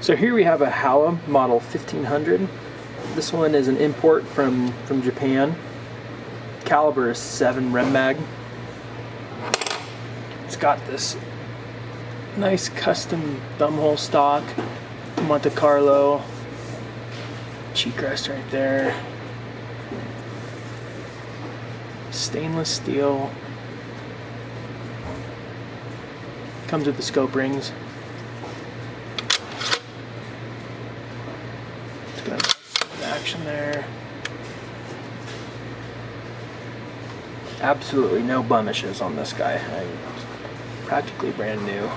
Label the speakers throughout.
Speaker 1: So here we have a Howa model 1500. This one is an import from Japan. Caliber is 7 Rem Mag. It's got this nice custom thumbhole stock, Monte Carlo, cheek rest right there, stainless steel. Comes with the scope rings. It's got some action there. Absolutely no blemishes on this guy. Practically brand new.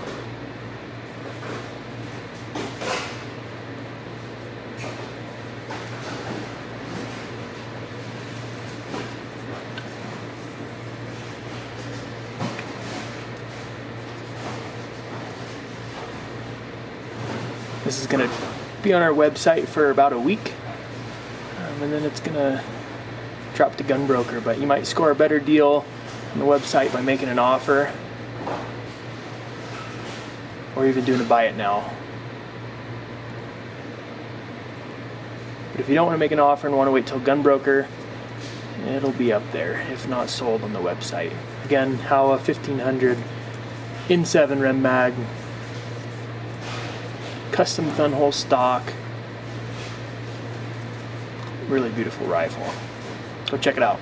Speaker 1: This is going to be on our website for about a week, and then it's going to drop to Gunbroker, but you might score a better deal on the website by making an offer or even doing a buy it now. But if you don't want to make an offer and want to wait till Gunbroker, it'll be up there, if not sold, on the website. Again, Howa 1500 in 7 Rem Mag. Custom thumbhole stock. Really beautiful rifle. Go check it out.